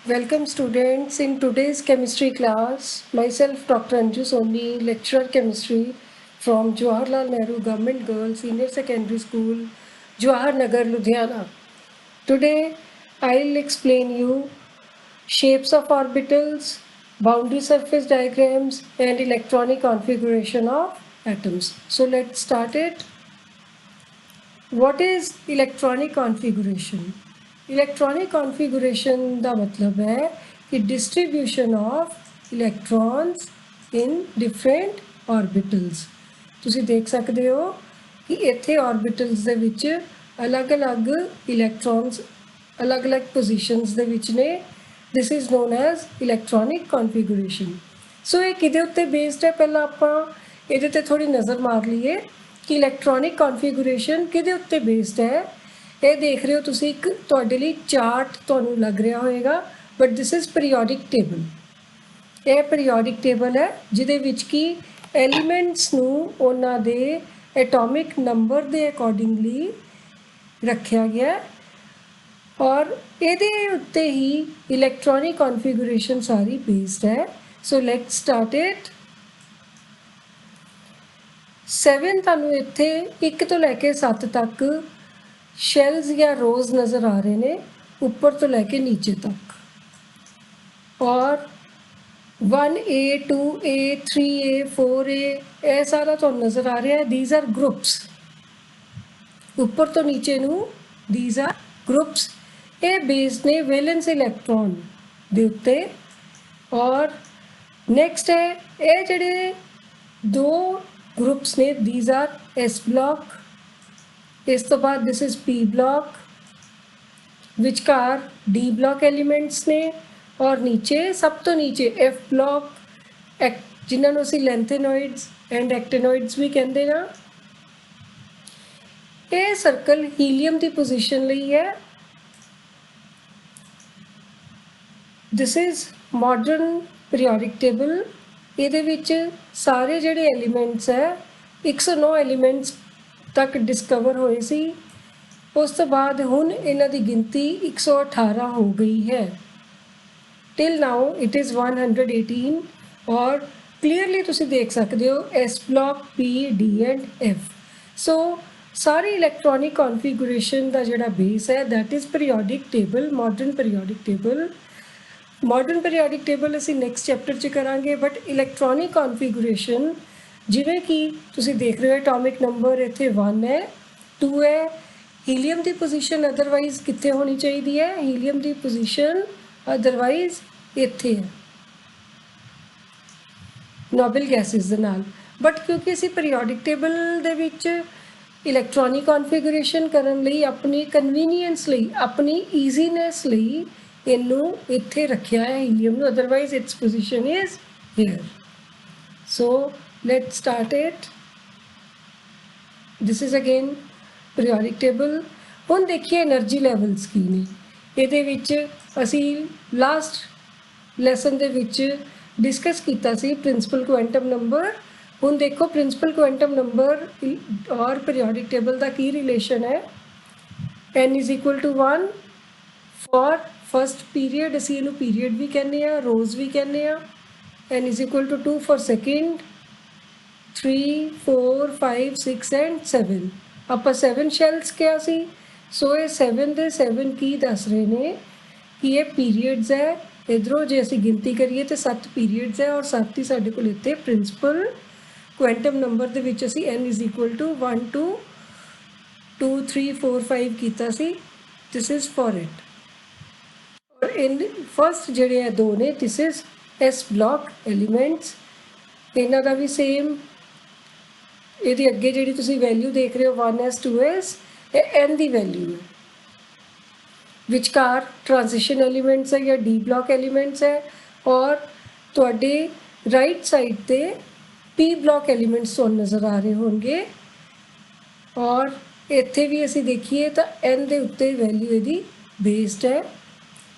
Welcome students. In today's chemistry class, myself Dr. Anju Soni, lecturer chemistry from Jawaharlal Nehru Government Girls Senior Secondary School, Jawahar Nagar, Ludhiana. Today, I'll explain you shapes of orbitals, boundary surface diagrams and electronic configuration of atoms. So let's start it. What is electronic configuration? Electronic configuration ਦਾ ਮਤਲਬ ਹੈ ਕਿ distribution of electrons in different orbitals. ਤੁਸੀਂ ਦੇਖ ਸਕਦੇ ਹੋ ਕਿ ਇੱਥੇ orbitals ਦੇ ਵਿੱਚ ਅਲੱਗ-ਅਲੱਗ electrons ਅਲੱਗ-ਅਲੱਗ positions ਦੇ ਵਿੱਚ ਨੇ. This is known as electronic configuration. ਸੋ ਇਹ ਕਿਹਦੇ ਉੱਤੇ based ਹੈ? ਪਹਿਲਾਂ ਆਪਾਂ ਇਹਦੇ ਤੇ ਥੋੜੀ ਨਜ਼ਰ ਮਾਰ ਲਈਏ ਕਿ ਇਲੈਕਟ੍ਰੋਨਿਕ ਕਨਫੀਗੂਰੇਸ਼ਨ ਕਿਹਦੇ ਉੱਤੇ ਬੇਸਡ ਹੈ। ਇਹ ਦੇਖ ਰਹੇ ਹੋ ਤੁਸੀਂ ਇੱਕ ਤੁਹਾਡੇ ਲਈ ਚਾਰਟ ਤੁਹਾਨੂੰ ਲੱਗ ਰਿਹਾ ਹੋਵੇਗਾ, but this is periodic table. ਇਹ ਪੀਰੀਓਡਿਕ ਟੇਬਲ ਹੈ ਜਿਹਦੇ ਵਿੱਚ ਕਿ ਐਲੀਮੈਂਟਸ ਨੂੰ ਉਹਨਾਂ ਦੇ ਐਟੋਮਿਕ ਨੰਬਰ ਦੇ ਅਕੋਰਡਿੰਗਲੀ ਰੱਖਿਆ ਗਿਆ ਔਰ ਇਹਦੇ ਉੱਤੇ ਹੀ ਇਲੈਕਟ੍ਰੋਨਿਕ ਕਨਫੀਗੂਰੇਸ਼ਨ ਸਾਰੀ ਬੇਸਡ ਹੈ। ਸੋ ਲੈਟਸ ਸਟਾਰਟ ਇਟ। 7 ਤੁਹਾਨੂੰ ਇੱਥੇ 1 ਤੋਂ ਲੈ ਕੇ 7 ਤੱਕ ਸ਼ੈਲਸ ਜਾਂ ਰੋਜ਼ ਨਜ਼ਰ ਆ ਰਹੇ ਨੇ, ਉੱਪਰ ਤੋਂ ਲੈ ਕੇ ਨੀਚੇ ਤੱਕ। ਔਰ 1A 2A 3A 4A ਇਹ ਸਾਰਾ ਤੁਹਾਨੂੰ ਨਜ਼ਰ ਆ ਰਿਹਾ ਹੈ। ਥੀਸ ਆਰ ਗਰੁੱਪਸ, ਉੱਪਰ ਤੋਂ ਨੀਚੇ ਨੂੰ ਥੀਸ ਆਰ ਗਰੁੱਪਸ। ਇਹ ਬੇਸਡ ਨੇ ਵੈਲੈਂਸ ਇਲੈਕਟ੍ਰੋਨ ਦੇ ਉੱਤੇ। ਔਰ ਨੈਕਸਟ ਹੈ ਇਹ ਜਿਹੜੇ ਦੋ groups ne, these are S block, is to baad this is P block, विचकार D block elements ने, और नीचे सब तो नीचे F block, जिन्होंने उसी lengthenoids and actinoids भी कहते ना। ये सर्कल हीलियम की पोजीशन ਲਈ है। This is modern periodic table। ਇਹਦੇ ਵਿੱਚ ਸਾਰੇ ਜਿਹੜੇ ਐਲੀਮੈਂਟਸ ਹੈ 109 ਐਲੀਮੈਂਟਸ ਤੱਕ ਡਿਸਕਵਰ ਹੋਏ ਸੀ। ਉਸ ਤੋਂ ਬਾਅਦ ਹੁਣ ਇਹਨਾਂ ਦੀ ਗਿਣਤੀ 118 ਹੋ ਗਈ ਹੈ। ਟਿਲ ਨਾਓ ਇਟ ਇਜ਼ 118 ਔਰ ਕਲੀਅਰਲੀ ਤੁਸੀਂ ਦੇਖ ਸਕਦੇ ਹੋ S block P D and F। So ਸਾਰੀ ਇਲੈਕਟ੍ਰੋਨਿਕ ਕਨਫੀਗੂਰੇਸ਼ਨ ਦਾ ਜਿਹੜਾ ਬੇਸ ਹੈ that is periodic table, modern periodic table. Modern periodic table ਅਸੀਂ ਨੈਕਸਟ ਚੈਪਟਰ 'ਚ ਕਰਾਂਗੇ। ਬਟ ਇਲੈਕਟ੍ਰੋਨਿਕ ਕਨਫੀਗੂਰੇਸ਼ਨ ਜਿਵੇਂ ਕਿ ਤੁਸੀਂ ਦੇਖ ਰਹੇ ਹੋ ਐਟੋਮਿਕ ਨੰਬਰ ਇੱਥੇ 1 ਹੈ 2 ਹੈ। ਹੀਲੀਅਮ ਦੀ ਪੋਜੀਸ਼ਨ ਅਦਰਵਾਈਜ਼ ਕਿੱਥੇ ਹੋਣੀ ਚਾਹੀਦੀ ਹੈ? ਹੀਲੀਅਮ ਦੀ ਪੋਜੀਸ਼ਨ ਅਦਰਵਾਈਜ਼ ਇੱਥੇ ਹੈ ਨੋਬਲ ਗੈਸਿਸ ਦੇ ਨਾਲ। ਬਟ ਕਿਉਂਕਿ ਅਸੀਂ ਪੀਰੀयोडिक ਟੇਬਲ ਦੇ ਵਿੱਚ ਇਲੈਕਟ੍ਰੋਨਿਕ ਕਨਫੀਗੂਰੇਸ਼ਨ ਕਰਨ ਲਈ ਆਪਣੀ ਕਨਵੀਨੀਅੰਸ ਲਈ ਆਪਣੀ ਈਜ਼ੀਨੈਸ ਲਈ ਇਹਨੂੰ ਇੱਥੇ ਰੱਖਿਆ ਹੈ ਹੀਲੀਅਮ ਨੂੰ, otherwise its position is here. So let's start it. This is again periodic table. ਹੁਣ ਦੇਖੀਏ એનર્ਜੀ ਲੈਵਲਸ ਕੀ ਨੇ। ਇਹਦੇ ਵਿੱਚ ਅਸੀਂ ਲਾਸਟ ਲੈਸਨ ਦੇ ਵਿੱਚ ਡਿਸਕਸ ਕੀਤਾ ਸੀ ਪ੍ਰਿੰਸੀਪਲ ਕੁਆਂਟਮ ਨੰਬਰ। ਹੁਣ ਦੇਖੋ ਪ੍ਰਿੰਸੀਪਲ ਕੁਆਂਟਮ ਨੰਬਰ ਔਰ ਪੀਰੀयोडिक ਟੇਬਲ ਦਾ ਕੀ ਰਿਲੇਸ਼ਨ ਹੈ। n is equal to 1 for first period, असी इनू पीरियड भी कहने हैं, रोज़ भी कहने हैं। n is equal to 2 for second, 3 4 5 6 and 7। ਆਪਾਂ 7 ਸ਼ੈਲਸ ਕਿਹਾ ਸੀ। ਸੋ ਇਹ 7 ਦੇ 7 ਕੀ ਦੱਸ ਰਹੇ ਨੇ ਕਿ ਇਹ ਪੀਰੀਅਡਸ ਹੈ। ਇਧਰੋਂ ਜੇ ਅਸੀਂ ਗਿਣਤੀ ਕਰੀਏ ਤੇ 7 ਪੀਰੀਅਡਸ ਹੈ ਔਰ 7 ਹੀ ਸਾਡੇ ਕੋਲ ਇੱਥੇ ਪ੍ਰਿੰਸੀਪਲ ਕੁਆਂਟਮ ਨੰਬਰ ਦੇ ਵਿੱਚ ਅਸੀਂ n is equal to 1 2 2 3 4 5 ਕੀਤਾ ਸੀ। This is for it. In first ਜਿਹੜੇ ਹੈ ਦੋ ਨੇ this is S block elements. ਇਹਨਾਂ ਦਾ ਵੀ ਸੇਮ ਇਹਦੇ ਅੱਗੇ ਜਿਹੜੀ ਤੁਸੀਂ ਵੈਲਿਊ ਦੇਖ ਰਹੇ ਹੋ 1s 2s ਇਹ n ਦੀ ਵੈਲਿਊ ਹੈ। ਵਿਚਕਾਰ ਟ੍ਰਾਂਜੀਸ਼ਨ ਐਲੀਮੈਂਟਸ ਹੈ ਜਾਂ D ਬਲਾਕ ਐਲੀਮੈਂਟਸ ਹੈ ਔਰ ਤੁਹਾਡੇ ਰਾਈਟ ਸਾਈਡ ਤੇ P ਬਲਾਕ ਐਲੀਮੈਂਟਸ ਤੁਹਾਨੂੰ ਨਜ਼ਰ ਆ ਰਹੇ ਹੋਣਗੇ। ਔਰ ਇੱਥੇ ਵੀ ਅਸੀਂ ਦੇਖੀਏ ਤਾਂ n ਦੇ ਉੱਤੇ ਵੈਲਿਊ ਇਹਦੀ ਬੇਸਡ ਹੈ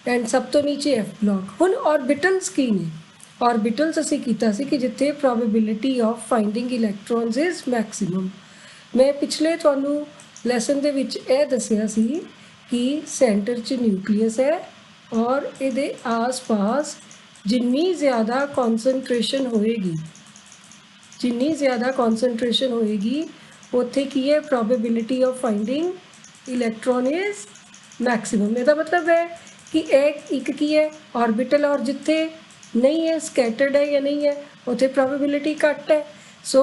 ਐਂਡ ਸਭ ਤੋਂ ਨੀਚੇ F ਬਲਾਕ। ਹੁਣ ऑर्बिटल्स ਕੀ ਨੇ? ऑर्बिटल्स ਅਸੀਂ ਕੀਤਾ ਸੀ ਕਿ ਜਿੱਥੇ probability of finding electrons is maximum. ਮੈਂ ਪਿਛਲੇ ਤੁਹਾਨੂੰ ਲੈਸਨ ਦੇ ਵਿੱਚ ਇਹ ਦੱਸਿਆ ਸੀ कि सेंटर च न्यूक्लियस है और इहदे आस पास जिन्नी ज़्यादा कॉन्सनट्रेशन होएगी, जिन्नी ज़्यादा कॉन्सनट्रेशन होएगी उत्थे की है probability of finding electron is maximum. ਇਹਦਾ मतलब है कि एक की है ऑर्बिटल और जिथे नहीं है स्कैटर्ड है या नहीं है उत्थे प्रोबेबिलिटी घट है। So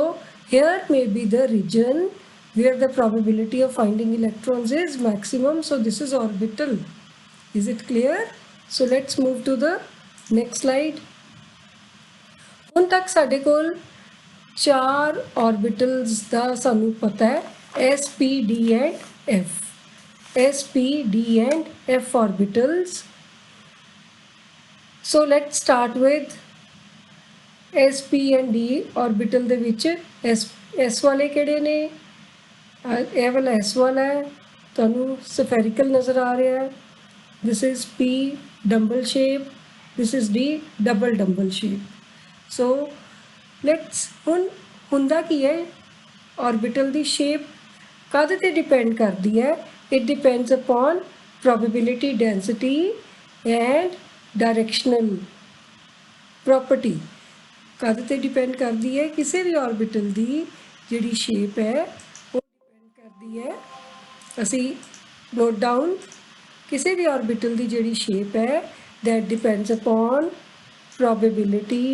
here may be the reason where the probability of finding electrons is maximum. So this is orbital. Is it clear? So let's move to the next slide. ਹੁਣ तक साडे कोल 4 ऑर्बिटल्स का सानू पता है, S, P, D and F. S, P, D and F orbitals. So let's start with S, P and D orbital ਦੇ ਵਿੱਚ S ਵਾਲੇ ਕਿਹੜੇ ਨੇ? ਇਹ ਵਾਲਾ S ਵਾਲਾ ਹੈ, ਤੁਹਾਨੂੰ ਸਫੈਰਿਕਲ ਨਜ਼ਰ ਆ ਰਿਹਾ ਹੈ। This is P dumbbell shape, this is D double dumbbell shape. So let's ਹੁਣ ਹੁੰਦਾ ਕੀ ਹੈ, ऑर्बिटल ਦੀ ਸ਼ੇਪ ਕਾਹਦੇ ਤੇ ਡਿਪੈਂਡ ਕਰਦੀ ਹੈ? It depends upon probability density and directional property. ਕਾਹਦੇ ਤੇ ਡਿਪੈਂਡ ਕਰਦੀ ਹੈ? ਕਿਸੇ ਵੀ ऑर्बिटल ਦੀ ਜਿਹੜੀ ਸ਼ੇਪ ਹੈ है। असी नोट डाउन किसी भी ऑर्बिटल की जिहड़ी शेप है that depends upon probability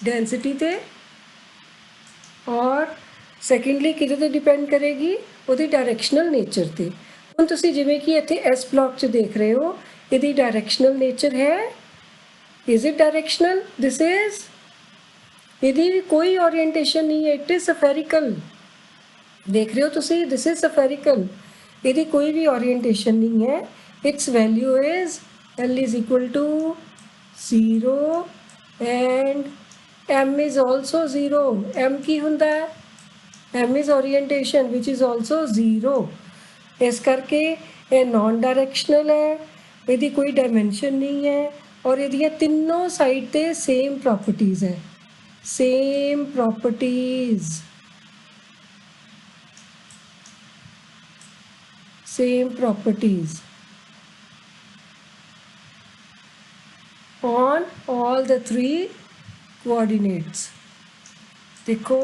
density ते और सैकेंडली किहदे ते डिपेंड करेगी? ਉਹਦੀ डायरैक्शनल नेचर ਤੇ। ਹੁਣ ਤੁਸੀਂ ਜਿਵੇਂ ਕਿ ਇੱਥੇ S ਬਲॉक 'ਚ ਦੇਖ ਰਹੇ ਹੋ, ਇਹਦੀ डायरैक्शनल नेचर है। Is it directional? This is ਇਹਦੀ कोई ओरिएंटेशन नहीं है, इट इज सफेरिकल। देख रहे हो तुसी, दिस इज सफेरिकल। ਇਹਦੀ कोई भी ओरिएंटेशन नहीं है। Its value is L is equal to 0 and M is also 0। M की हुंदा है? M is orientation which is also 0। इस करके ये नॉन डायरेक्शनल है, यदि कोई डायमेंशन नहीं है और यदि तीनों साइड ते सेम प्रॉपर्टीज़ है, same properties on all the 3 coordinates। देखो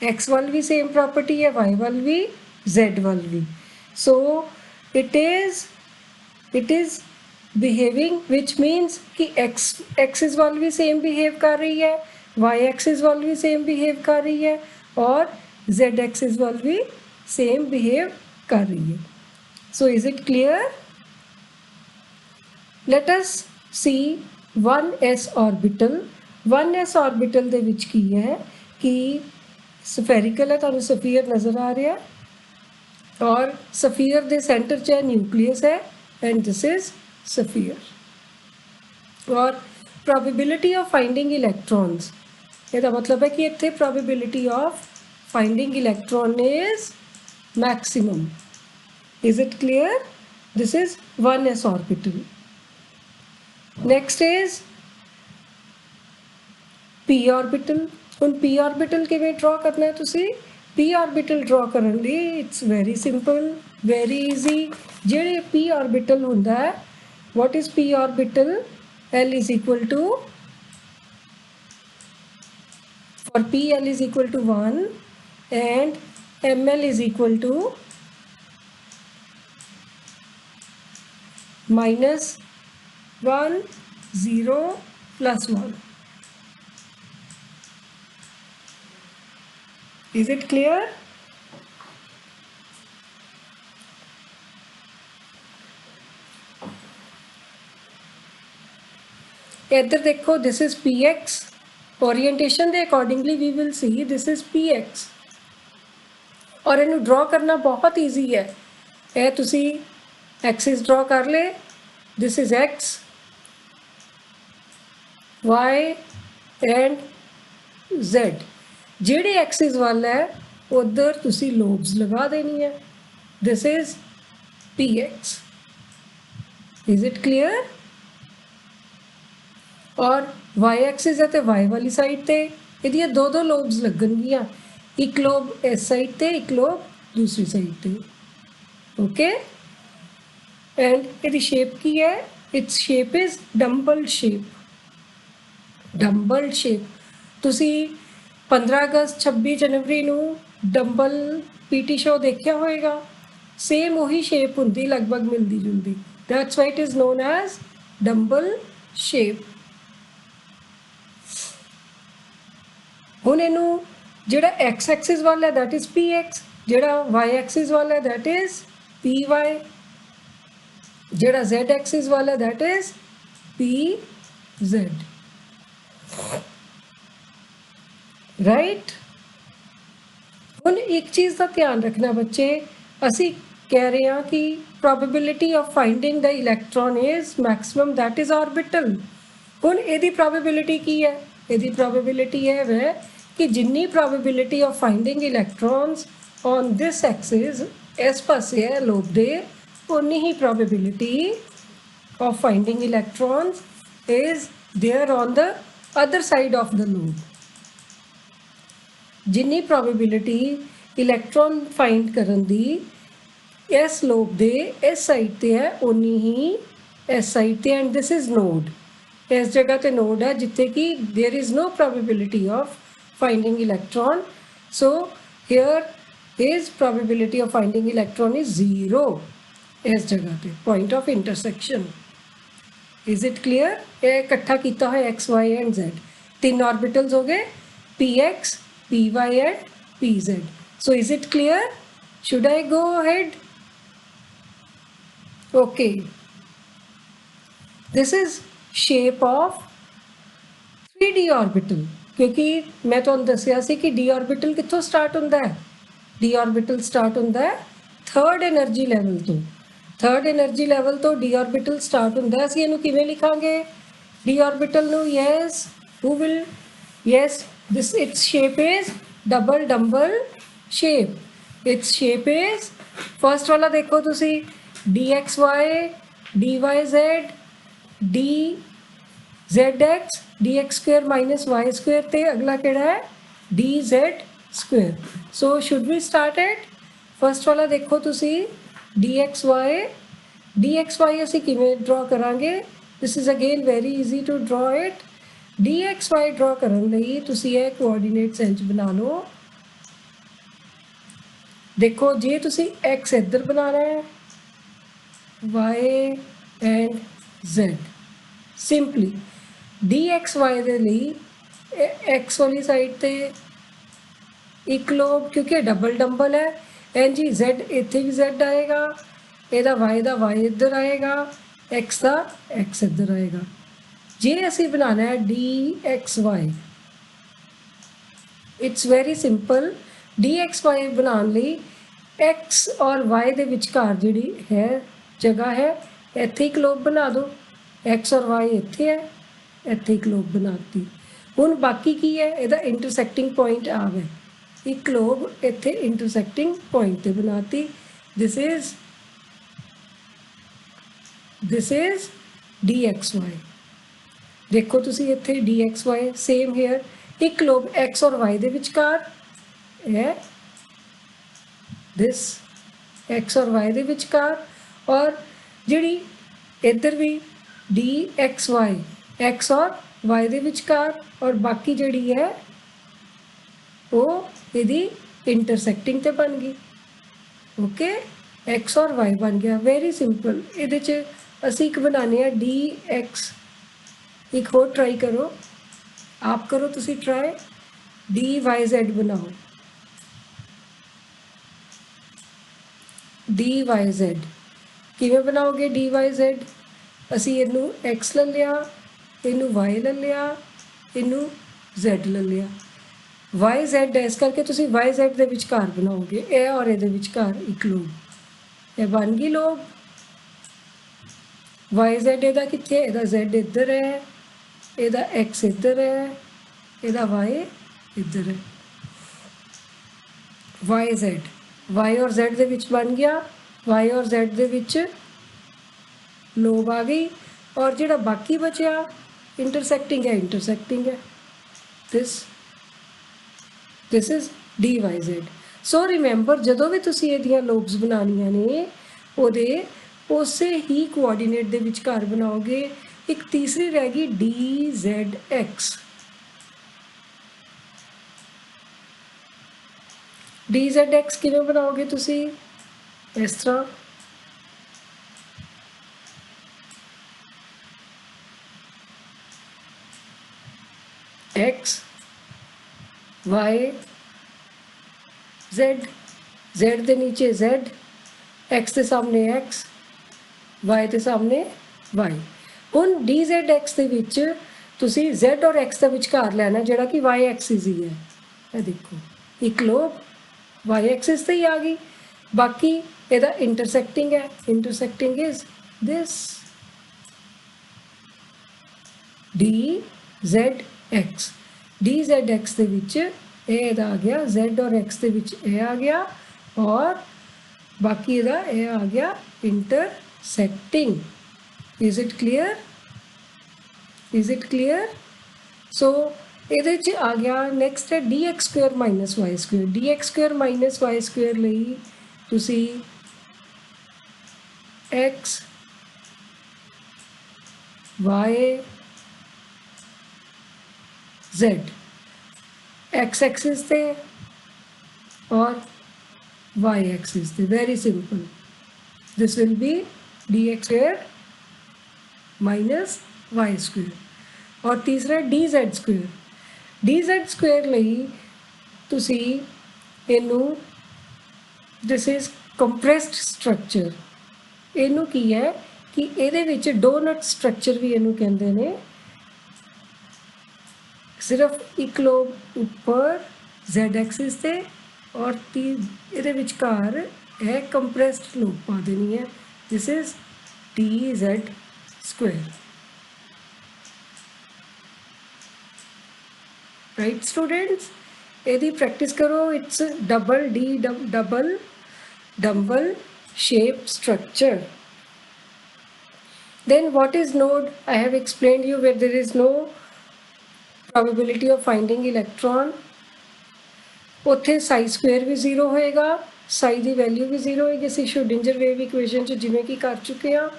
x वाल भी सेम प्रॉपर्टी है, y वाल भी, z वाल भी। So it is behaving which means कि एक्सिस वाल भी सेम बिहेव कर रही है, y एक्सिस वाल भी सेम बिहेव कर रही है और z एक्सिस वाल भी सेम बिहेव कर रही है। So is it clear? Let us see 1s orbital. 1s orbital ਦੇ ਵਿੱਚ ਕੀ ਹੈ कि ਸਫੈਰੀਕਲ ਹੈ, ਤੁਹਾਨੂੰ ਸਫੀਅਰ ਨਜ਼ਰ ਆ ਰਿਹਾ और ਸਫੀਅਰ ਦੇ ਸੈਂਟਰ 'ਚ ਨਿਊਕਲੀਅਸ ਹੈ एंड दिस इज सफीयर। और प्रोबेबिलिटी ऑफ फाइंडिंग इलैक्ट्रॉन्स, ਇਹਦਾ मतलब है कि ਇੱਥੇ probability of finding electron is maximum. Is it clear? This is 1s orbital. Next is p orbital. ਹੁਣ p ऑर्बिटल किवें ड्रॉ करना है तुसी? p ऑर्बिटल ड्रॉ करन लई it's very simple, very easy. ਜਿਹੜੇ p ऑर्बिटल ਹੁੰਦਾ है, what is p orbital? L is equal to, for p L is equal to 1 and ml is equal to -1 0 plus 1। Is it clear? इधर देखो, this is px। Orientation के accordingly we will see this is px और इन्हें draw करना बहुत easy है। यह तुसी एक्सिस ड्रॉ कर ले, this is x y and z। जेड़े एक्सिस वाला है उधर तुसी लोब्स लगा देनी है। This is px। Is it clear? और वाई एक्सिस है तो वाई वाली साइड ते ਇਹਦੀਆਂ ਦੋ ਲੋਬਸ ਲੱਗਣਗੀਆਂ, ਇੱਕ ਲੋਬ ਇਸ ਸਾਈਡ ਤੇ ਇੱਕ ਲੋਬ ਦੂਸਰੀ ਸਾਈਡ ਤੇ। ਓਕੇ, ਐਂਡ ਇਹਦੀ ਸ਼ੇਪ ਕੀ ਹੈ? It's shape is dumbbell shape. Dumbbell shape ਤੁਸੀਂ 15 ਅਗਸਤ 26 ਜਨਵਰੀ ਨੂੰ ਡੰਬਲ ਪੀਟੀ ਸ਼ੋ ਦੇਖਿਆ ਹੋਏਗਾ, ਸੇਮ ਉਹੀ ਸ਼ੇਪ ਹੁੰਦੀ, ਲਗਭਗ ਮਿਲਦੀ ਜੁਲਦੀ। That's why it is known as dumbbell shape. ਹੁਣ ਇਹਨੂੰ ਜਿਹੜਾ ਐਕਸ ਐਕਸਿਸ ਵਾਲਾ ਦੈਟ ਇਜ਼ ਪੀ ਐਕਸ, ਜਿਹੜਾ ਵਾਈ ਐਕਸਿਸ ਵਾਲਾ ਦੈਟ ਇਜ਼ ਪੀ ਵਾਈ, ਜਿਹੜਾ ਜ਼ੈਡ ਐਕਸਿਸ ਵਾਲਾ that is P Z. Right. ਹੁਣ ਇੱਕ ਚੀਜ਼ ਦਾ ਧਿਆਨ ਰੱਖਣਾ ਬੱਚੇ, ਅਸੀਂ ਕਹਿ ਰਹੇ ਹਾਂ ਕਿ probability of finding the electron is maximum that is orbital. ਹੁਣ ਇਹਦੀ ਪ੍ਰੋਬੇਬਿਲਿਟੀ ਕੀ ਹੈ? ਇਹਦੀ ਪ੍ਰੋਬੇਬਿਲਿਟੀ ਹੈ ਵੈ कि जिन्नी probability of finding electrons on this axis इस पासे है लोब दे, उन्नी ही probability of finding electrons is there on the other side of the lobe। जिन्नी probability electron find करन दी इस लोब दे इस साइड ते है, उन्नी ही इस साइड ते। एंड दिस इज नोड, इस जगह ते नोड है जिथे कि there is no probability of finding electron, so here his probability of finding electron is 0 इस जगह पे, point of intersection। is it clear? ये इकट्ठा किया है x y and z, तीन orbitals हो गए px py and pz। so is it clear? should I go ahead? okay, this is shape of 3d orbital। क्योंकि मैं तुहानूं दस्सिया सी कि डी ऑर्बिटल कित्थों स्टार्ट होंदा है? डी ऑर्बिटल स्टार्ट होंदा है थर्ड एनर्जी लैवल तो। थर्ड एनर्जी लैवल तो डी ऑर्बिटल स्टार्ट होंदा है। असीं इहनूं किवें लिखांगे डी ऑर्बिटल नूं? Yes, who will? Yes, this its shape is double dumbbell shape. Its shape is, first वाला देखो तुसीं, D X Y, D Y Z, D Z X, D X square minus Y square ते अगला केड़ा है D Z square. So should we start at first वाला देखो तुसी डी एक्स वाई असी किवें ड्रॉ करांगे? This is again very easy to draw it. D X Y draw करन लई तुसी ये कोआर्डीनेट्स इंच बना लो। देखो जे तुसी एक्स इधर बनाना है, Y and Z, simply D X Y दे लई एक्स वाली साइड ते एक लोब, क्योंकि डबल डंबल है, एंड जी जेड इत्थे भी जेड आएगा, ਇਹਦਾ वाई ਦਾ वाई इधर आएगा, एक्स ਦਾ एक्स इधर आएगा। जे ਅਸੀਂ बनाना है D X Y, it's very simple. D X Y बनाने ਲਈ एक्स और वाई ਦੇ ਵਿਚਕਾਰ ਜਿਹੜੀ है जगह है, ਇੱਥੇ ਇੱਕ ਲੋਬ ਬਣਾ ਦਿਓ। एक्स और वाई ਇੱਥੇ है, ਇੱਥੇ ਇੱਕ ਲੋਬ ਬਣਾਤੀ। ਹੁਣ ਬਾਕੀ ਕੀ ਹੈ? ਇਹਦਾ ਇੰਟਰਸੈਕਟਿੰਗ ਪੁਆਇੰਟ ਆ ਗਿਆ, ਇੱਕ ਲੋਬ ਇੱਥੇ ਇੰਟਰਸੈਕਟਿੰਗ ਪੁਆਇੰਟ ਤੇ ਬਣਾਤੀ। This is D X Y. ਦੇਖੋ ਤੁਸੀਂ ਇੱਥੇ D X Y same here, ਇੱਕ ਲੋਬ ਐਕਸ ਔਰ ਵਾਈ ਦੇ ਵਿਚਕਾਰ ਹੈ, ਦਿਸ ਐਕਸ ਔਰ ਵਾਈ ਦੇ ਵਿਚਕਾਰ, ਔਰ ਜਿਹੜੀ ਇੱਧਰ ਵੀ डी एक्स वाई एक्स और वाई ਦੇ ਵਿਚਕਾਰ, और बाकी ਜਿਹੜੀ है वो ਇਹਦੀ इंटरसेक्टिंग ਤੇ बन गई। ओके, एक्स और वाई बन गया, वेरी सिंपल। ਇਹਦੇ 'ਚ ਅਸੀਂ ਇੱਕ बनाने हैं डी एक्स। एक होर ट्राई करो, आप करो तुसी ट्राई, डी वाई जेड बनाओ, डी वाई जेड किवें बनाओगे? डी वाई जेड ਅਸੀਂ ਇਹਨੂੰ x ਲੈ ਲਿਆ, ਇਹਨੂੰ y ਲੈ ਲਿਆ, ਇਹਨੂੰ z ਲੈ ਲਿਆ। y z ਇਸ ਕਰਕੇ ਤੁਸੀਂ y z ਦੇ ਵਿਚਕਾਰ ਬਣਾਓਗੇ, ਇਹ ਔਰ ਇਹਦੇ ਵਿਚਕਾਰ ਇੱਕ ਲੋਬ, ਇਹ ਬਣ ਗਈ ਲੋਬ। y z ਇਹਦਾ ਕਿੱਥੇ? ਇਹਦਾ z ਇੱਧਰ ਹੈ, ਇਹਦਾ x ਇੱਧਰ ਹੈ, ਇਹਦਾ y ਇੱਧਰ ਹੈ। y z y और z ਦੇ ਵਿੱਚ ਬਣ ਗਿਆ, y और z ਦੇ ਵਿੱਚ ਲੋਬ आ गई, और ਜਿਹੜਾ बाकी बचा ਇੰਟਰਸੈਕਟਿੰਗ ਹੈ this is dyz। So remember ਜਦੋਂ ਵੀ ਤੁਸੀਂ ਇਹਦੀਆਂ ਲੋਬਸ ਬਣਾਉਣੀਆਂ ਨੇ ਉਹਦੇ ਉਸੇ ਹੀ ਕੋਆਰਡੀਨੇਟ ਦੇ ਵਿਚਕਾਰ ਬਣਾਓਗੇ। ਇੱਕ ਤੀਸਰੀ ਰਹਿ ਗਈ dzx। dzx ਕਿਵੇਂ ਬਣਾਓਗੇ ਤੁਸੀਂ? ਇਸ ਤਰ੍ਹਾਂ x y z, z ਦੇ ਨੀਚੇ z, x ਦੇ ਸਾਹਮਣੇ x, y ਦੇ ਸਾਹਮਣੇ y। ਹੁਣ dzx ਦੇ ਵਿੱਚ ਤੁਸੀਂ z ਔਰ x ਦਾ ਵਿਚਕਾਰ ਲੈਣਾ ਜਿਹੜਾ ਕਿ y ਐਕਸਿਸ ਹੀ ਹੈ। ਇਹ ਦੇਖੋ ਇੱਕ ਲੋਬ y ਐਕਸਿਸ ਤੇ ਹੀ ਆ ਗਈ, ਬਾਕੀ ਇਹਦਾ ਇੰਟਰਸੈਕਟਿੰਗ ਹੈ। Intersecting is this dzx। dzx ਦੇ ਵਿੱਚ ਇਹ ਇਹਦਾ ਆ ਗਿਆ, z ਔਰ x ਦੇ ਵਿੱਚ ਇਹ ਆ ਗਿਆ, ਔਰ ਬਾਕੀ ਇਹਦਾ ਇਹ ਆ ਗਿਆ intersecting. Is it clear? Is it clear? So ਇਹਦੇ 'ਚ ਆ ਗਿਆ ਨੈਕਸਟ ਹੈ dx square minus Y square. dx square minus Y square ਲਈ ਤੁਸੀਂ x y z x axis पे और y एक्सिस पे। Very simple, this will be dx square minus y square. और तीसरा dz स्क्वायर। dz स्क्वायर ਲਈ ਤੁਸੀਂ ਇਹਨੂੰ दिस इज कंप्रेस्ड स्ट्रक्चर। ਇਹਨੂੰ ਕੀ ਹੈ ਕਿ ਇਹਦੇ ਵਿੱਚ ਡੋਨਟ ਸਟਰਕਚਰ ਵੀ ਇਹਨੂੰ ਕਹਿੰਦੇ ਨੇ। ਸਿਰਫ ਇੱਕ ਲੋਬ ਉੱਪਰ z ਐਕਸਿਸ ਤੇ ਔਰ ਇਹਦੇ ਵਿਚਕਾਰ ਇਹ ਕੰਪਰੈਸਡ ਲੋਬ ਪਾ ਦੇਣੀ ਹੈ। This is dz square. Right students, ਇਹਦੀ ਪ੍ਰੈਕਟਿਸ ਕਰੋ। It's double shape structure. Then what is node? I have explained you where there is no probability of finding electron। ਉੱਥੇ ਸਾਈ ਸਕੁਅਰ ਵੀ 0 ਹੋਏਗਾ, ਸਾਈ ਦੀ ਵੈਲਿਊ ਵੀ 0 ਹੋਏਗੀ। ਅਸੀਂ ਸ਼੍ਰੋਡਿੰਜਰ ਵੇਵ ਇਕੁਏਸ਼ਨ 'ਚ ਜਿਵੇਂ ਕਿ ਕਰ ਚੁੱਕੇ ਹਾਂ।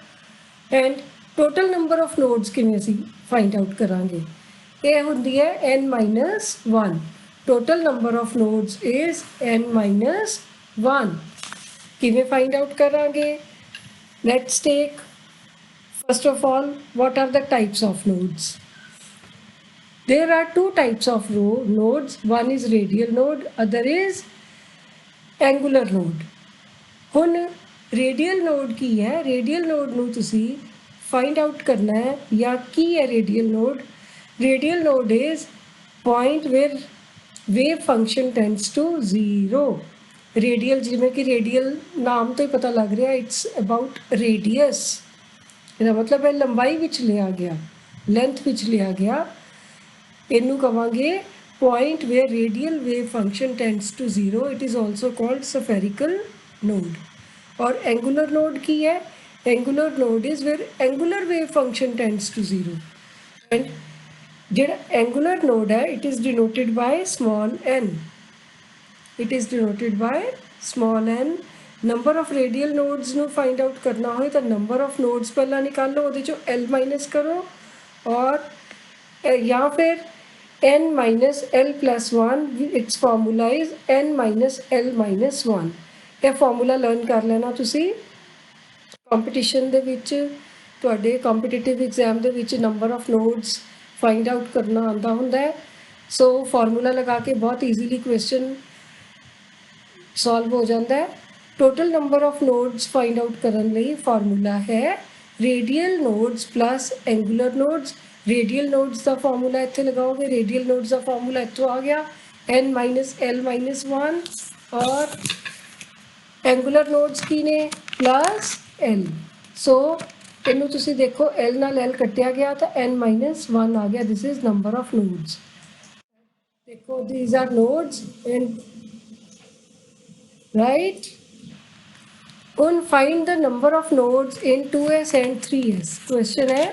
And total number of nodes ਕਿਵੇਂ ਅਸੀਂ ਫਾਈਂਡ ਆਊਟ ਕਰਾਂਗੇ? ਇਹ ਹੁੰਦੀ ਹੈ n-1। Total number of nodes is n-1। ਕਿਵੇਂ ਫਾਈਂਡ ਆਊਟ ਕਰਾਂਗੇ? Let's take first of all, what are the types of nodes? There are two types of nodes. One is radial node, other is angular node। ਹੁਣ radial node ਕੀ ਹੈ? radial node ਨੂੰ ਤੁਸੀਂ find out ਕਰਨਾ ਹੈ ਜਾਂ ਕੀ ਹੈ radial node? Radial node is point where wave function tends to 0। radial ਜਿਵੇਂ ਕਿ radial ਨਾਮ ਤੋਂ ਹੀ ਪਤਾ ਲੱਗ ਰਿਹਾ, it's about radius। ਇਹਦਾ ਮਤਲਬ ਹੈ ਲੰਬਾਈ ਵਿੱਚ ਲਿਆ ਗਿਆ, ਲੈਂਥ ਵਿੱਚ ਲਿਆ ਗਿਆ। ਇਹਨੂੰ ਕਹਾਂਗੇ point where radial wave function tends to 0। it is also called spherical node। और angular node ਕੀ ਹੈ? angular node is where angular wave function tends to 0। and ਜਿਹੜਾ angular node ਹੈ it is denoted by small n। it is denoted by small n। Number of radial nodes ਨੂੰ find out ਕਰਨਾ ਹੋਏ ਤਾਂ number of nodes ਪਹਿਲਾਂ ਨਿਕਾਲੋ, ਉਹਦੇ ਚੋਂ l minus ਕਰੋ, ਔਰ ਜਾਂ ਫਿਰ n minus l plus 1। It's formula is n minus l minus 1। ਇਹ ਫਾਰਮੂਲਾ ਲਰਨ ਕਰ ਲੈਣਾ ਤੁਸੀਂ। ਕੰਪੀਟੀਸ਼ਨ ਦੇ ਵਿੱਚ, ਤੁਹਾਡੇ ਕੰਪੀਟੀਟਿਵ ਐਗਜ਼ਾਮ ਦੇ ਵਿੱਚ number of nodes find out ਕਰਨਾ ਆਉਂਦਾ ਹੁੰਦਾ ਹੈ। ਸੋ ਫਾਰਮੂਲਾ ਲਗਾ ਕੇ ਬਹੁਤ ਈਜ਼ੀਲੀ ਕੁਐਸਚਨ ਸੋਲਵ ਹੋ ਜਾਂਦਾ ਹੈ। Total number of nodes find out ਕਰਨ ਲਈ ਫਾਰਮੂਲਾ ਹੈ radial nodes plus angular nodes. Radial nodes ਦਾ ਫਾਰਮੂਲਾ ਇੱਥੇ ਲਗਾਓਗੇ, ਰੇਡੀਅਲ ਨੋਡਸ ਦਾ ਫਾਰਮੂਲਾ ਇੱਥੋਂ ਆ ਗਿਆ n ਮਾਈਨਸ l ਮਾਈਨਸ 1। ਔਰ ਐਂਗੂਲਰ ਨੋਡਸ ਕੀ ਨੇ? Plus l। ਸੋ ਇਹਨੂੰ ਤੁਸੀਂ ਦੇਖੋ l ਨਾਲ l ਕੱਟਿਆ ਗਿਆ ਤਾਂ n ਮਾਈਨਸ 1 ਆ ਗਿਆ। This is number of nodes. ਦੇਖੋ these are nodes and right। ਹੁਣ find the number of nodes in 2s and 3s। question है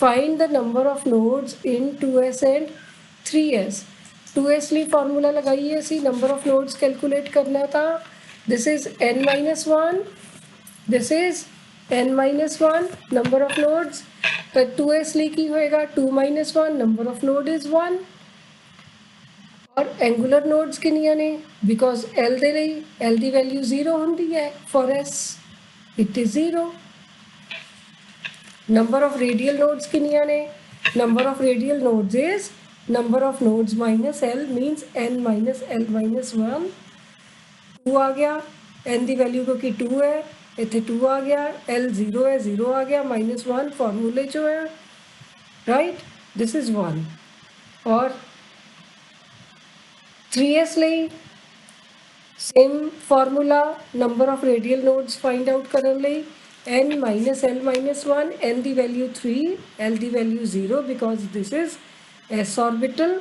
find the number of nodes in 2s and 3s. 2s ਲਈ formula ਲਗਾਈਏ ਅਸੀਂ, number of nodes calculate ਕਰਨਾ ਤਾਂ this is n minus 1, this is n minus 1 number of nodes, ਤਾਂ 2s ਲਈ ਕੀ ਹੋਏਗਾ 2 minus 1 number of node is 1. और angular nodes किनिया ने बिकॉज एल दे ਲਈ एल ਦੀ ਵੈਲਿਊ 0 ਹੁੰਦੀ ਹੈ for s it is 0. number of radial nodes ਕਿੰਨੀਆਂ ਨੇ number of radial nodes is number of nodes minus l means n minus l minus 1. 2 ਆ ਗਿਆ n ਦੀ value ਕਿਉਂਕਿ 2 ਹੈ ਇੱਥੇ 2 ਆ ਗਿਆ l 0 ਹੈ 0 ਆ ਗਿਆ minus 1 ਫਾਰਮੂਲੇ ਚੋਂ ਹੈ right this is 1. और 3s ਲਈ same formula number of radial nodes find out ਕਰਨ ਲਈ n minus l minus 1 n the value 3 l the value 0 because this is s orbital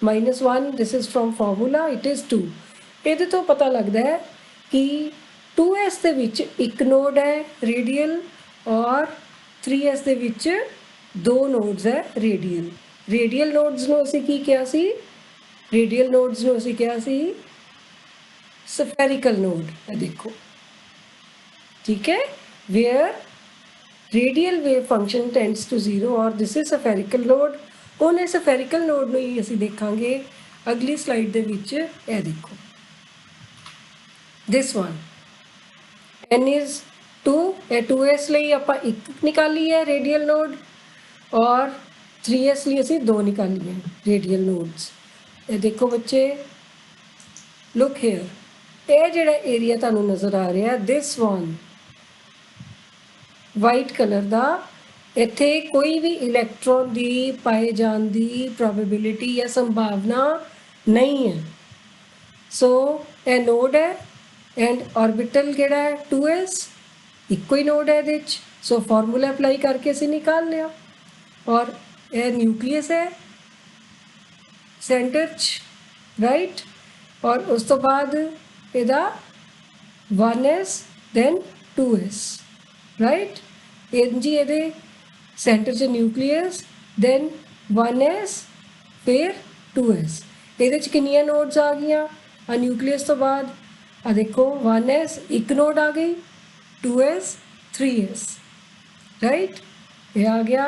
minus 1 this is from formula it is 2. ਇਹਦੇ ਤੋਂ ਪਤਾ ਲੱਗਦਾ ਹੈ ਕਿ 2s ਦੇ ਵਿੱਚ ਇੱਕ ਨੋਡ ਹੈ radial ਔਰ 3s ਦੇ ਵਿੱਚ ਦੋ nodes ਹੈ radial. radial nodes ਨੂੰ ਅਸੀਂ ਕੀ ਕਿਹਾ ਸੀ रेडियल नोड्स ਨੂੰ ਅਸੀਂ ਕਿਹਾ ਸੀ spherical node ਇਹ ਦੇਖੋ ਠੀਕ ਹੈ where radial wave function tends to 0 और this is spherical node. ਉਹਨੇ spherical node ਨੂੰ ਹੀ ਅਸੀਂ ਦੇਖਾਂਗੇ ਅਗਲੀ ਸਲਾਈਡ ਦੇ ਵਿੱਚ ਇਹ ਦੇਖੋ this one n is 2 ਇਹ 2s ਲਈ ਆਪਾਂ ਇੱਕ ਨਿਕਾਲੀ ਹੈ radial node और 3s ਲਈ ਅਸੀਂ ਦੋ ਨਿਕਾਲੀ ਹੈ radial nodes. ਇਹ ਦੇਖੋ ਬੱਚੇ ਲੁੱਕ ਹੇਅਰ ਇਹ ਜਿਹੜਾ ਏਰੀਆ ਤੁਹਾਨੂੰ ਨਜ਼ਰ ਆ ਰਿਹਾ ਦਿਸ ਵਨ ਵਾਈਟ ਕਲਰ ਦਾ ਇੱਥੇ ਕੋਈ ਵੀ ਇਲੈਕਟ੍ਰੋਨ ਦੀ ਪਾਏ ਜਾਣ ਦੀ ਪ੍ਰੋਬੇਬਿਲਿਟੀ ਜਾਂ ਸੰਭਾਵਨਾ ਨਹੀਂ ਹੈ ਸੋ ਇਹ ਨੋਡ ਹੈ ਐਂਡ ਆਰਬਿਟਲ ਕਿਹੜਾ ਹੈ 2s ਇੱਕੋ ਹੀ ਨੋਡ ਹੈ ਇਹਦੇ ਵਿੱਚ ਸੋ ਫਾਰਮੂਲਾ ਅਪਲਾਈ ਕਰਕੇ ਅਸੀਂ ਨਿਕਾਲ ਲਿਆ ਔਰ ਇਹ ਨਿਊਕਲੀਅਸ ਹੈ सेंटर राइट और उस तो बाद इदा 1s then 2s राइट जी ये सेंटर से न्यूक्लियस then 1s फिर 2s ये किनिया नोड्स आ गई आ न्यूक्लियस तो बाद आ देखो 1s एक नोड आ गई 2s 3s राइट ये आ गया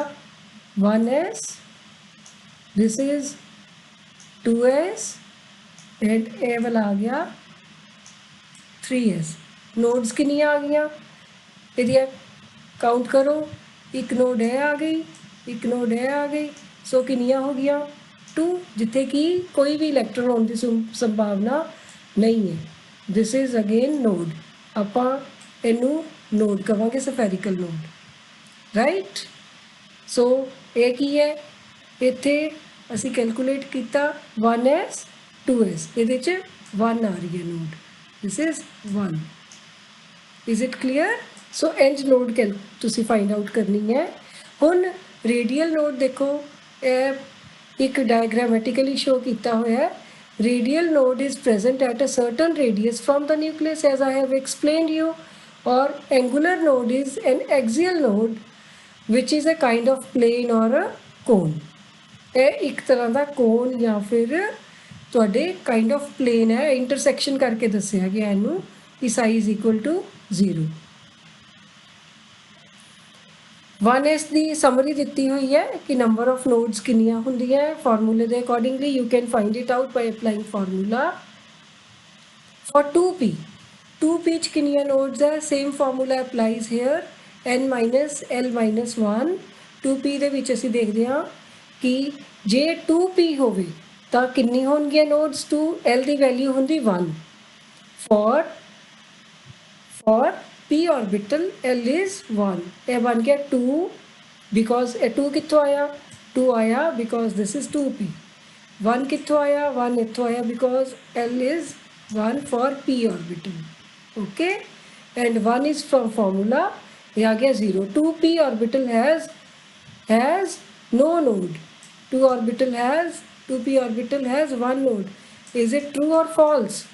1s this is 2s and ए वाला आ गया 3s नोड्स किनिया आ गई यदि काउंट करो एक नोड है आ गई एक नोड है आ गई सो किनिया हो गया 2 जिथे कि कोई भी इलैक्ट्रॉन होने की संभावना नहीं है दिस इज अगेन नोड ਆਪਾਂ ਇਹਨੂੰ नोड ਕਵਾਂਗੇ ਸਫੈਰੀਕਲ नोड राइट सो ਇਹ ਕੀ ਹੈ ਇੱਥੇ ਅਸੀਂ ਕੈਲਕੂਲੇਟ ਕੀਤਾ 1s 2s ਇਹਦੇ ਚ 1 ਆ ਰਹੀ ਹੈ node this is 1 is it clear so ਇੰਜ ਨੋਡ ਤੁਸੀਂ ਫਾਈਂਡ ਆਊਟ ਕਰਨੀ ਹੈ ਹੁਣ ਰੇਡੀਅਲ ਨੋਡ ਦੇਖੋ ਇਹ ਇੱਕ ਡਾਇਗਰਾਮੈਟਿਕਲੀ ਸ਼ੋ ਕੀਤਾ ਹੋਇਆ ਹੈ radial node is present at a certain radius from the nucleus as I have explained you or angular node is an axial node which is a kind of plane or a cone ਇਹ ਇੱਕ ਤਰ੍ਹਾਂ ਦਾ ਕੋਨ ਜਾਂ ਫਿਰ ਤੁਹਾਡੇ kind of plain ਹੈ intersection ਕਰਕੇ ਦੱਸਿਆ ਗਿਆ ਇਹਨੂੰ ਕਿ size equal to 0 1s the summary ਦਿੱਤੀ ਹੋਈ ਹੈ ਕਿ ਨੰਬਰ ਆਫ ਨੋਡਸ ਕਿੰਨੀਆਂ ਹੁੰਦੀਆਂ ਫਾਰਮੂਲੇ ਦੇ accordingly you can find it out by applying formula for 2p 2p ਚ ਕਿੰਨੀਆਂ ਨੋਡਸ ਹੈ same formula applies here n minus l minus 1 2p ਦੇ ਵਿੱਚ ਅਸੀਂ ਦੇਖਦੇ ਹਾਂ कि जे 2p होवे तो कितनी होंगी नोड्स 2 l की वैल्यू होंगी 1 for p orbital l is 1 ये बन गया 2 बिकॉज ए 2 कितों आया 2 आया बिकॉज दिस इज 2p 1 कितों आया 1 इतों आया because l is 1 for p orbital okay and 1 is from formula ये आ गया 0 2p orbital has no node 2p orbital has one node is it true or false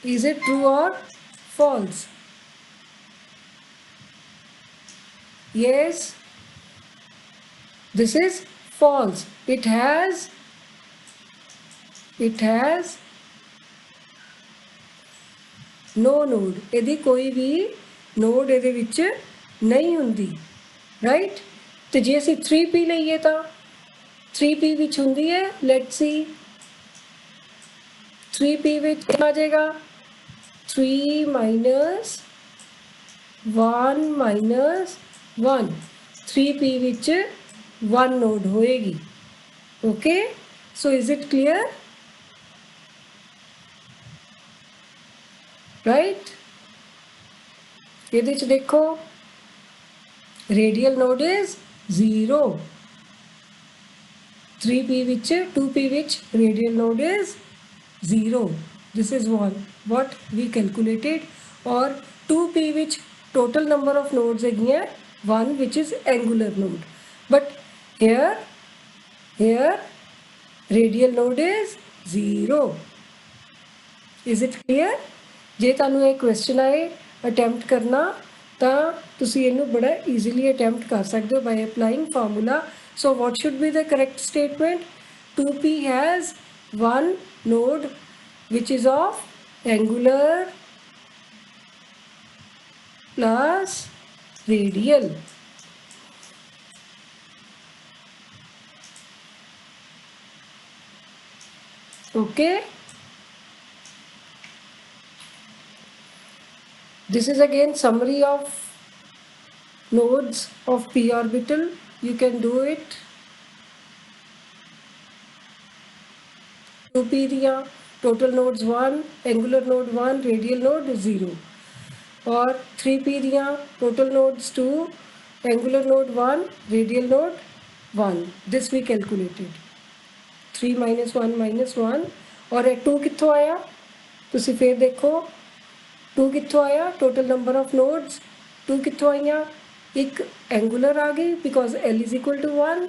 is it true or false Yes, this is false. It has no node. ਇਹਦੀ ਕੋਈ ਵੀ node ਇਹਦੇ ਵਿੱਚ ਨਹੀਂ ਹੁੰਦੀ, right. ਤੇ ਜੇ ਅਸੀਂ 3p ਲਈਏ ਤਾਂ 3p ਵਿੱਚ ਹੁੰਦੀ ਹੈ। ਲੈਟਸ ਸੀ 3p ਵਿੱਚ ਆ ਜਾਏਗਾ 3 ਮਾਈਨਸ 1 ਮਾਈਨਸ 1, 3p ਵਿੱਚ 1 ਨੋਡ ਹੋਏਗੀ। Okay, so is it clear, right. ਇਹਦੇ 'ਚ ਦੇਖੋ radial node is 0, 3p ਵਿੱਚ 2p ਵਿੱਚ radial node is 0, this is 1 what we calculated। और 2p ਵਿੱਚ total number of nodes ਹੈਗੀਆਂ 1 which is angular node, but here radial node is 0, is it clear। ਜੇ ਤੁਹਾਨੂੰ ਇਹ question ਆਏ attempt ਕਰਨਾ ਤਾਂ ਤੁਸੀਂ ਇਹਨੂੰ ਬੜਾ ਈਜ਼ੀਲੀ ਅਟੈਂਪਟ ਕਰ ਸਕਦੇ ਹੋ by applying formula. So what should be the correct statement, 2p has 1 node which is of angular plus radial। Okay, this is again summary of nodes of p orbital. You can do it। 2p दिया, total nodes 1, angular node 1, radial node 0। और 3p दिया, total nodes 2, angular node 1, radial node 1। This we calculated 3 minus 1 minus 1। और 2 कित्थों आया, तुसी फिर देखो 2 कित्थों आया, टोटल नंबर ऑफ नोड्स 2 कित्थों आईयां, एक एंगुलर आ गई because l is equal to 1,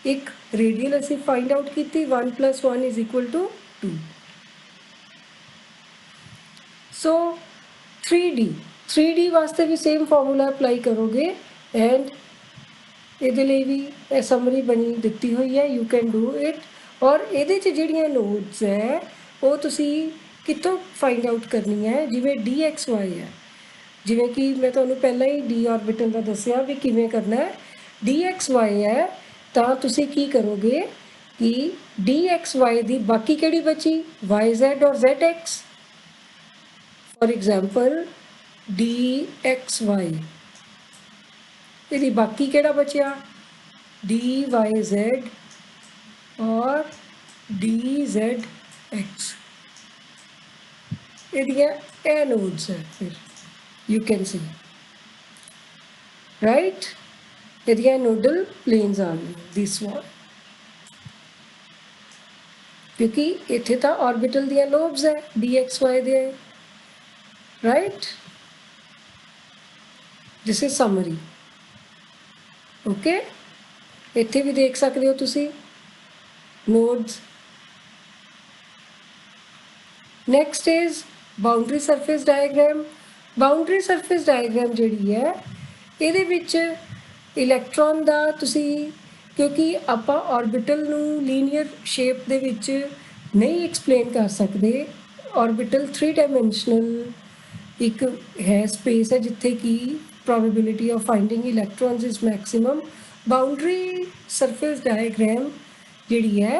एक रेडियल असी फाइंड आउट की 1 + 1 is equal to 2। So 3D वास्ते भी सेम फॉर्मूला अप्लाई करोगे एंड ਇਹਦੇ ਲਈ ਵੀ ਇਹ ਸਮਰੀ ਬਣੀ ਦਿੱਤੀ ਹੋਈ ਹੈ, ਯੂ ਕੈਨ ਡੂ ਇਟ। ਔਰ ਇਹਦੇ 'ਚ ਜਿਹੜੀਆਂ ਨੋਡਸ ਹੈ ਉਹ ਤੁਸੀਂ ਕਿੱਥੋਂ ਫਾਈਂਡ ਆਊਟ ਕਰਨੀਆਂ ਹੈ, ਜਿਵੇਂ dxy ਹੈ, ਜਿਵੇਂ ਕਿ ਮੈਂ ਤੁਹਾਨੂੰ ਪਹਿਲਾਂ ਹੀ d ਆਰਬਿਟਲ ਦਾ ਦੱਸਿਆ ਵੀ ਕਿਵੇਂ ਕਰਨਾ ਹੈ। dxy ਹੈ ਤਾਂ ਤੁਸੀਂ ਕੀ ਕਰੋਗੇ ਕਿ dxy ਦੀ ਬਾਕੀ ਕਿਹੜੀ ਬਚੀ, yz ਔਰ zx। ਫॉर एग्जांपल dxy, ਇਹਦੀ ਬਾਕੀ ਕਿਹੜਾ ਬਚਿਆ, dyz ਔਰ dzx। ਇਹਦੀਆਂ ਇਹ ਨੋਡਸ ਹੈ, ਫਿਰ ਯੂ ਕੈਨ ਸੀ ਰਾਈਟ, ਇਹਦੀਆਂ ਨੋਡਲ ਪਲੇਨਸ ਆ ਗਈਆਂ ਦਿਸ ਵਾਨ, ਕਿਉਂਕਿ ਇੱਥੇ ਤਾਂ ਆਰਬਿਟਲ ਦੀਆਂ ਲੋਬਸ ਹੈ dxy ਦੇ, right. This is summary. Okay, ਇੱਥੇ ਵੀ ਦੇਖ ਸਕਦੇ ਹੋ ਤੁਸੀਂ nodes। next is boundary surface diagram। boundary surface diagram ਜਿਹੜੀ ਹੈ ਇਹਦੇ ਵਿੱਚ ਇਲੈਕਟ੍ਰੋਨ ਦਾ ਤੁਸੀਂ, ਕਿਉਂਕਿ ਆਪਾਂ ਆਰਬਿਟਲ ਨੂੰ ਲੀਨੀਅਰ ਸ਼ੇਪ ਦੇ ਵਿੱਚ ਨਹੀਂ ਐਕਸਪਲੇਨ ਕਰ ਸਕਦੇ, ਆਰਬਿਟਲ 3 ਡਾਇਮੈਂਸ਼ਨਲ ਇੱਕ ਹੈ ਸਪੇਸ ਹੈ ਜਿੱਥੇ ਕਿ probability of finding electrons is maximum। boundary surface diagram ਜਿਹੜੀ ਹੈ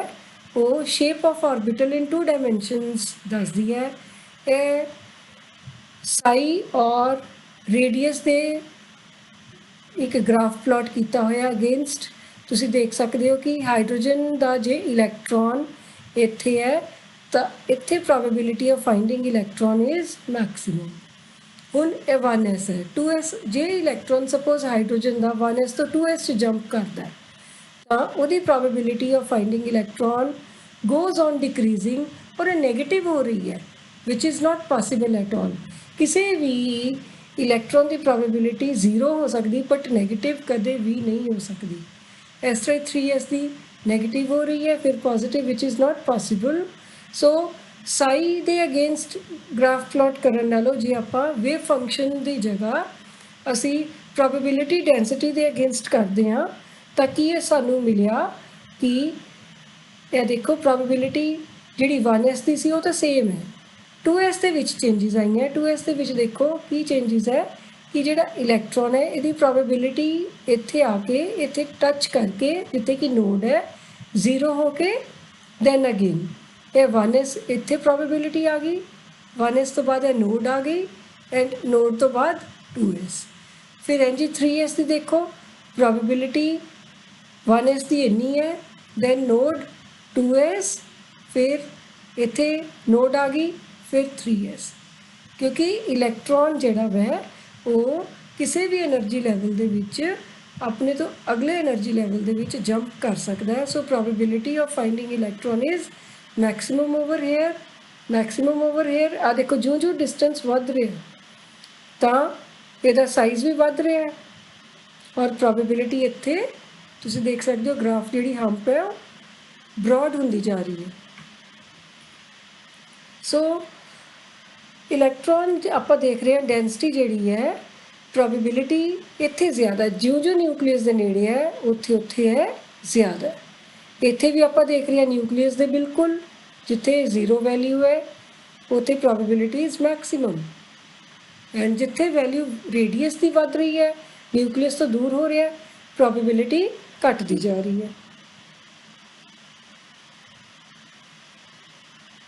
ਉਹ shape of orbital in 2 dimensions ਦੱਸਦੀ ਹੈ। ਇਹ psi ਔਰ radius ਦੇ ਇੱਕ ਗ੍ਰਾਫ ਪਲਾਟ ਕੀਤਾ ਹੋਇਆ ਅਗੇਂਸਟ। ਤੁਸੀਂ ਦੇਖ ਸਕਦੇ ਹੋ ਕਿ ਹਾਈਡਰੋਜਨ ਦਾ ਜੇ ਇਲੈਕਟ੍ਰੋਨ ਇੱਥੇ ਹੈ ਤਾਂ ਇੱਥੇ probability of finding electron is maximum। ਹੁਣ ਇਹ 1s ਹੈ, 2s ਜੇ ਇਲੈਕਟ੍ਰੋਨ ਸਪੋਜ਼ ਹਾਈਡਰੋਜਨ ਦਾ 1s ਤੋਂ 2s 'ਚ ਜੰਪ ਕਰਦਾ ਤਾਂ ਉਹਦੀ probability of finding electron goes on decreasing ਔਰ ਇਹ ਨੈਗੇਟਿਵ ਹੋ ਰਹੀ ਹੈ which is not possible at all। ਕਿਸੇ ਵੀ ਇਲੈਕਟ੍ਰੋਨ ਦੀ probability 0 ਹੋ ਸਕਦੀ ਬਟ ਨੈਗੇਟਿਵ ਕਦੇ ਵੀ ਨਹੀਂ ਹੋ ਸਕਦੀ। ਇਸ ਤਰ੍ਹਾਂ 3s ਦੀ ਨੈਗੇਟਿਵ ਹੋ ਰਹੀ ਹੈ, ਫਿਰ positive which is not possible। ਸੋ ਸਾਈ ਦੇ ਅਗੇਂਸਟ ਗ੍ਰਾਫ ਪਲਾਟ ਕਰਨ ਨਾਲੋਂ ਜੇ ਆਪਾਂ ਵੇਵ ਫੰਕਸ਼ਨ ਦੀ ਜਗ੍ਹਾ ਅਸੀਂ ਪ੍ਰੋਬੇਬਿਲਿਟੀ ਡੈਂਸਿਟੀ ਦੇ ਅਗੇਂਸਟ ਕਰਦੇ ਹਾਂ ਤਾਂ ਕੀ ਇਹ ਸਾਨੂੰ ਮਿਲਿਆ ਕਿ ਇਹ ਦੇਖੋ ਪ੍ਰੋਬੇਬਿਲਿਟੀ ਜਿਹੜੀ 1s ਦੀ ਸੀ ਉਹ ਤਾਂ ਸੇਮ ਹੈ, 2s ਦੇ ਵਿੱਚ ਚੇਂਜਸ ਆਈਆਂ। 2s ਦੇ ਵਿੱਚ ਦੇਖੋ ਕੀ ਚੇਂਜਸ ਹੈ ਕਿ ਜਿਹੜਾ ਇਲੈਕਟ੍ਰੋਨ ਹੈ ਇਹਦੀ ਪ੍ਰੋਬੇਬਿਲਿਟੀ ਇੱਥੇ ਆ ਕੇ ਇੱਥੇ ਟੱਚ ਕਰਕੇ ਜਿੱਥੇ ਕਿ ਨੋਡ ਹੈ 0 ਹੋ ਕੇ ਦੈਨ ਅਗੇਨ ਇਹ 1s ਇੱਥੇ ਪ੍ਰੋਬੇਬਿਲਿਟੀ ਆ ਗਈ, 1s ਤੋਂ ਬਾਅਦ ਇਹ ਨੋਡ ਆ ਗਈ ਐਂਡ ਨੋਡ ਤੋਂ ਬਾਅਦ 2s। ਫਿਰ ਇੰਜੀ 3s ਦੀ ਦੇਖੋ ਪ੍ਰੋਬੇਬਿਲਿਟੀ 1s ਦੀ ਇੰਨੀ ਹੈ ਦੈਨ ਨੋਡ 2s ਫਿਰ ਇੱਥੇ ਨੋਡ ਆ ਗਈ ਫਿਰ 3s, ਕਿਉਂਕਿ ਇਲੈਕਟ੍ਰੋਨ ਜਿਹੜਾ ਵੈ ਉਹ ਕਿਸੇ ਵੀ એનર્ਜੀ ਲੈਵਲ ਦੇ ਵਿੱਚ ਆਪਣੇ ਤੋਂ ਅਗਲੇ એનર્ਜੀ ਲੈਵਲ ਦੇ ਵਿੱਚ ਜੰਪ ਕਰ ਸਕਦਾ ਹੈ। So probability of finding electron is maximum over here, maximum over here. ਆ ਦੇਖੋ ਜਿਉਂ ਡਿਸਟੈਂਸ ਵੱਧ ਰਿਹਾ ਤਾਂ ਇਹਦਾ ਸਾਈਜ਼ ਵੀ ਵੱਧ ਰਿਹਾ ਹੈ ਔਰ ਪ੍ਰੋਬੇਬਿਲਿਟੀ ਇੱਥੇ ਤੁਸੀਂ ਦੇਖ ਸਕਦੇ ਹੋ ਗ੍ਰਾਫ ਜਿਹੜੀ ਹੰਪ ਹੈ ਉਹ ਬ੍ਰੌਡ ਹੁੰਦੀ ਜਾ ਰਹੀ ਹੈ। ਸੋ ਇਲੈਕਟ੍ਰੋਨ ਆਪਾਂ ਦੇਖ ਰਹੇ ਹਾਂ ਡੈਂਸਿਟੀ ਜਿਹੜੀ ਹੈ ਪ੍ਰੋਬੇਬਿਲਿਟੀ ਇੱਥੇ ਜ਼ਿਆਦਾ, ਜਿਉਂ ਨਿਊਕਲੀਅਸ ਦੇ ਨੇੜੇ ਹੈ ਉੱਥੇ ਹੈ ਜ਼ਿਆਦਾ। ਇੱਥੇ ਵੀ ਆਪਾਂ ਦੇਖ ਰਹੇ ਹਾਂ ਨਿਊਕਲੀਅਸ ਦੇ ਬਿਲਕੁਲ ਜਿੱਥੇ 0 ਵੈਲਿਊ ਹੈ ਉੱਥੇ ਪ੍ਰੋਬੇਬਿਲਿਟੀ ਇਜ਼ ਮੈਕਸਿਮਮ ਐਂਡ ਜਿੱਥੇ ਵੈਲਿਊ ਰੇਡੀਅਸ ਦੀ ਵੱਧ ਰਹੀ ਹੈ ਨਿਊਕਲੀਅਸ ਤੋਂ ਦੂਰ ਹੋ ਰਿਹਾ ਪ੍ਰੋਬੇਬਿਲਿਟੀ ਘਟਦੀ ਜਾ ਰਹੀ ਹੈ।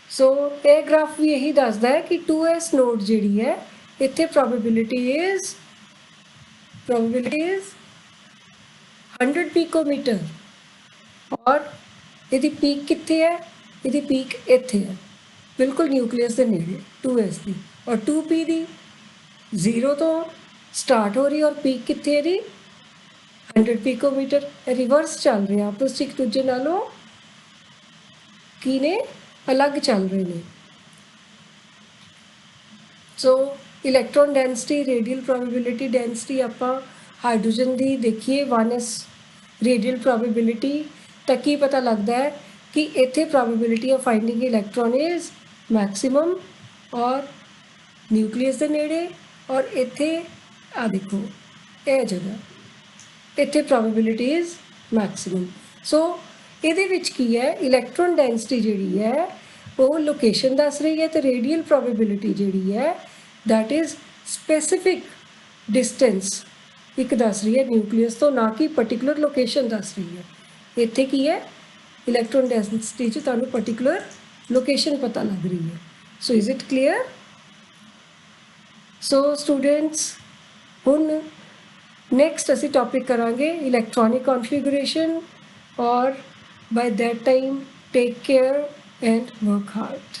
ਸੋ ਇਹ ਗ੍ਰਾਫ ਵੀ ਇਹੀ ਦੱਸਦਾ ਹੈ ਕਿ 2s ਨੋਡ ਜਿਹੜੀ ਹੈ ਇੱਥੇ ਪ੍ਰੋਬੇਬਿਲਿਟੀ ਇਜ਼ 100 ਪਿਕੋਮੀਟਰ ਔਰ ਇਹਦੀ ਪੀਕ ਕਿੱਥੇ ਹੈ, ਇਹਦੀ ਪੀਕ ਇੱਥੇ ਹੈ ਬਿਲਕੁਲ ਨਿਊਕਲੀਅਸ ਦੇ ਨੇੜੇ 2s ਦੀ, ਔਰ 2p ਦੀ 0 ਤੋਂ ਸਟਾਰਟ ਹੋ ਰਹੀ ਔਰ ਪੀਕ ਕਿੱਥੇ ਇਹਦੀ 100 ਪਿਕੋਮੀਟਰ। ਰਿਵਰਸ ਚੱਲ ਰਿਹਾ, ਆਪਸ 'ਚ ਇੱਕ ਦੂਜੇ ਨਾਲੋਂ ਕੀ ਨੇ ਅਲੱਗ ਚੱਲ ਰਹੇ ਨੇ। So electron density, radial probability density ਆਪਾਂ ਹਾਈਡਰੋਜਨ ਦੀ ਦੇਖੀਏ 1s ਰੇਡੀਅਲ ਪ੍ਰੋਬੇਬਿਲਿਟੀ ਤਾਂ ਕੀ ਪਤਾ ਲੱਗਦਾ ਹੈ ਕਿ ਇੱਥੇ probability of finding electron is maximum ਔਰ ਨਿਊਕਲੀਅਸ ਦੇ ਨੇੜੇ, ਔਰ ਇੱਥੇ ਆ ਦੇਖੋ ਇਹ ਜਗ੍ਹਾ ਇੱਥੇ ਪ੍ਰੋਬੇਬਿਲਿਟੀ ਇਜ਼ ਮੈਕਸਿਮਮ। ਸੋ ਇਹਦੇ ਵਿੱਚ ਕੀ ਹੈ ਇਲੈਕਟ੍ਰੋਨ ਡੈਂਸਿਟੀ ਜਿਹੜੀ ਹੈ ਉਹ ਲੋਕੇਸ਼ਨ ਦੱਸ ਰਹੀ ਹੈ ਤੇ ਰੇਡੀਅਲ ਪ੍ਰੋਬੇਬਿਲਿਟੀ ਜਿਹੜੀ ਹੈ ਦੈਟ ਇਜ਼ ਸਪੈਸੀਫਿਕ ਡਿਸਟੈਂਸ ਇੱਕ ਦੱਸ ਰਹੀ ਹੈ ਨਿਊਕਲੀਅਸ ਤੋਂ, ਨਾ ਕਿ ਪਰਟੀਕੂਲਰ ਲੋਕੇਸ਼ਨ ਦੱਸ ਰਹੀ ਹੈ। ਇੱਥੇ ਕੀ ਹੈ ਇਲੈਕਟ੍ਰੋਨ ਡੈਂਸਿਟੀ 'ਚ ਤੁਹਾਨੂੰ ਪਰਟੀਕੂਲਰ ਲੋਕੇਸ਼ਨ ਪਤਾ ਲੱਗ ਰਹੀ ਹੈ। ਸੋ is it clear? So students ਹੁਣ ਨੈਕਸਟ ਅਸੀਂ ਟੌਪਿਕ ਕਰਾਂਗੇ ਇਲੈਕਟ੍ਰੋਨਿਕ ਕੌਨਫਿਗਰੇਸ਼ਨ ਔਰ by that time take care and work hard.